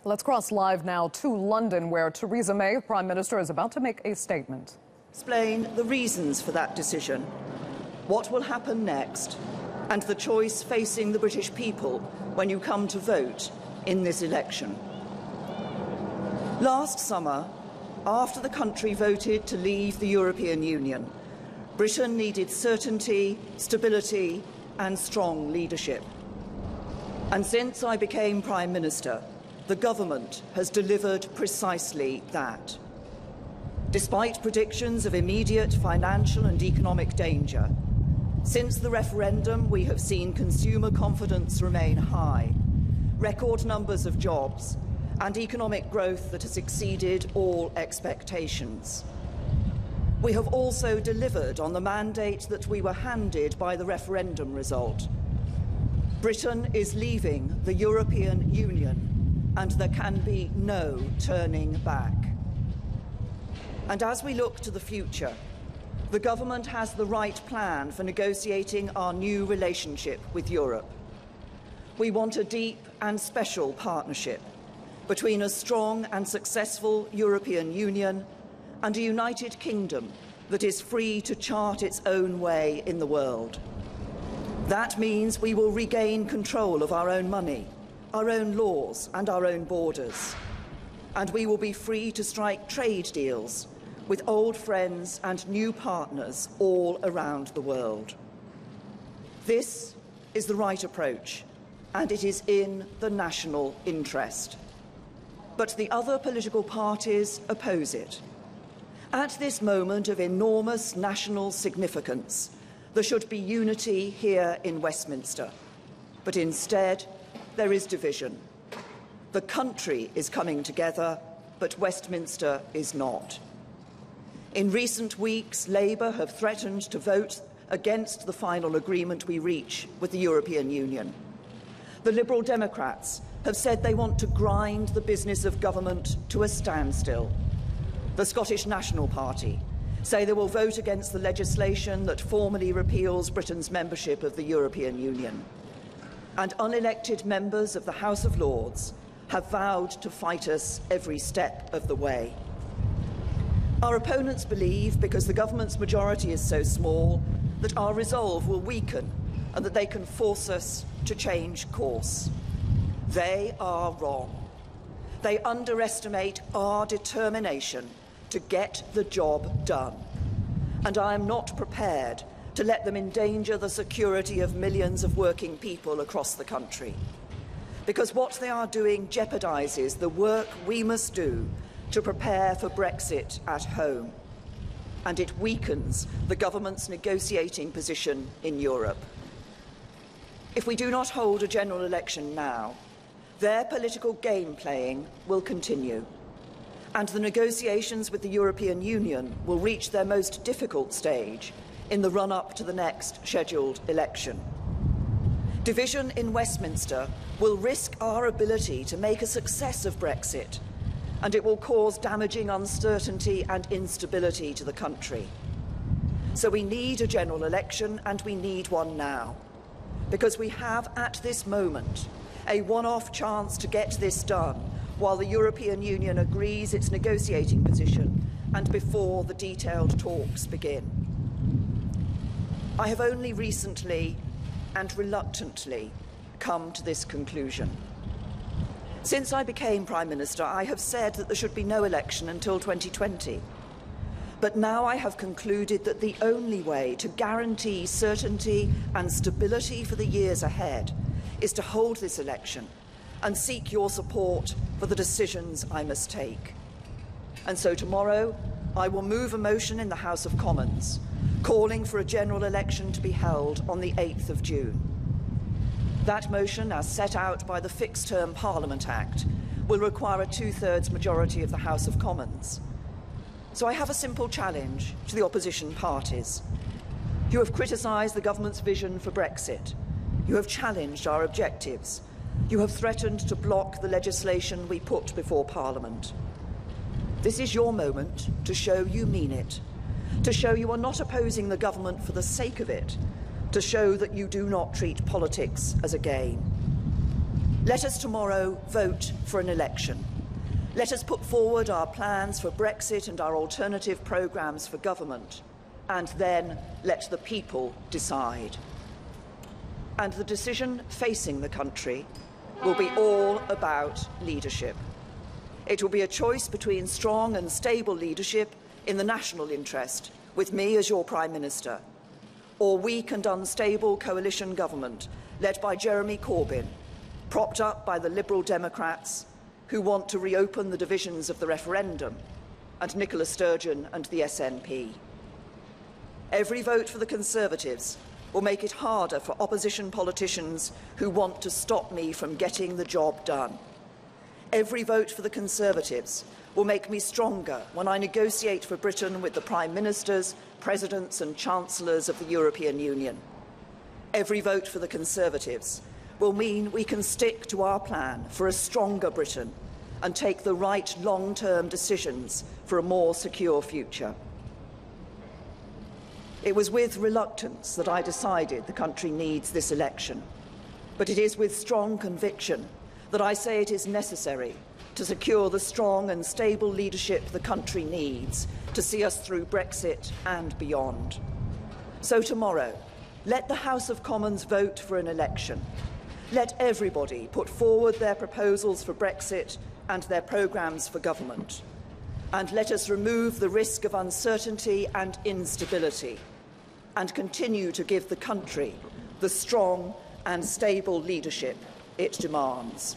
Let's cross live now to London, where Theresa May, Prime Minister, is about to make a statement. Explain the reasons for that decision, what will happen next, and the choice facing the British people when you come to vote in this election. Last summer, after the country voted to leave the European Union, Britain needed certainty, stability, and strong leadership. And since I became Prime Minister, the government has delivered precisely that. Despite predictions of immediate financial and economic danger, since the referendum we have seen consumer confidence remain high, record numbers of jobs, and economic growth that has exceeded all expectations. We have also delivered on the mandate that we were handed by the referendum result. Britain is leaving the European Union, and there can be no turning back. And as we look to the future, the government has the right plan for negotiating our new relationship with Europe. We want a deep and special partnership between a strong and successful European Union and a United Kingdom that is free to chart its own way in the world. That means we will regain control of our own money, our own laws and our own borders. And we will be free to strike trade deals with old friends and new partners all around the world. This is the right approach, and it is in the national interest. But the other political parties oppose it. At this moment of enormous national significance, there should be unity here in Westminster. But instead, there is division. The country is coming together, but Westminster is not. In recent weeks, Labour have threatened to vote against the final agreement we reach with the European Union. The Liberal Democrats have said they want to grind the business of government to a standstill. The Scottish National Party say they will vote against the legislation that formally repeals Britain's membership of the European Union. And unelected members of the House of Lords have vowed to fight us every step of the way. Our opponents believe, because the government's majority is so small, that our resolve will weaken and that they can force us to change course. They are wrong. They underestimate our determination to get the job done. And I am not prepared to let them endanger the security of millions of working people across the country. Because what they are doing jeopardises the work we must do to prepare for Brexit at home. And it weakens the government's negotiating position in Europe. If we do not hold a general election now, their political game playing will continue. And the negotiations with the European Union will reach their most difficult stage in the run-up to the next scheduled election. Division in Westminster will risk our ability to make a success of Brexit, and it will cause damaging uncertainty and instability to the country. So we need a general election, and we need one now, because we have at this moment a one-off chance to get this done while the European Union agrees its negotiating position and before the detailed talks begin. I have only recently and reluctantly come to this conclusion. Since I became Prime Minister, I have said that there should be no election until 2020. But now I have concluded that the only way to guarantee certainty and stability for the years ahead is to hold this election and seek your support for the decisions I must take. And so tomorrow, I will move a motion in the House of Commons calling for a general election to be held on the 8th of June. That motion, as set out by the Fixed Term Parliament Act, will require a two-thirds majority of the House of Commons. So I have a simple challenge to the opposition parties. You have criticised the government's vision for Brexit. You have challenged our objectives. You have threatened to block the legislation we put before Parliament. This is your moment to show you mean it, to show you are not opposing the government for the sake of it, to show that you do not treat politics as a game. Let us tomorrow vote for an election. Let us put forward our plans for Brexit and our alternative programmes for government, and then let the people decide. And the decision facing the country will be all about leadership. It will be a choice between strong and stable leadership in the national interest, with me as your Prime Minister, or weak and unstable coalition government led by Jeremy Corbyn, propped up by the Liberal Democrats who want to reopen the divisions of the referendum, and Nicola Sturgeon and the SNP. Every vote for the Conservatives will make it harder for opposition politicians who want to stop me from getting the job done. Every vote for the Conservatives will make me stronger when I negotiate for Britain with the Prime Ministers, Presidents and Chancellors of the European Union. Every vote for the Conservatives will mean we can stick to our plan for a stronger Britain and take the right long-term decisions for a more secure future. It was with reluctance that I decided the country needs this election, but it is with strong conviction that I say it is necessary to secure the strong and stable leadership the country needs to see us through Brexit and beyond. So tomorrow, let the House of Commons vote for an election. Let everybody put forward their proposals for Brexit and their programmes for government. And let us remove the risk of uncertainty and instability and continue to give the country the strong and stable leadership it demands.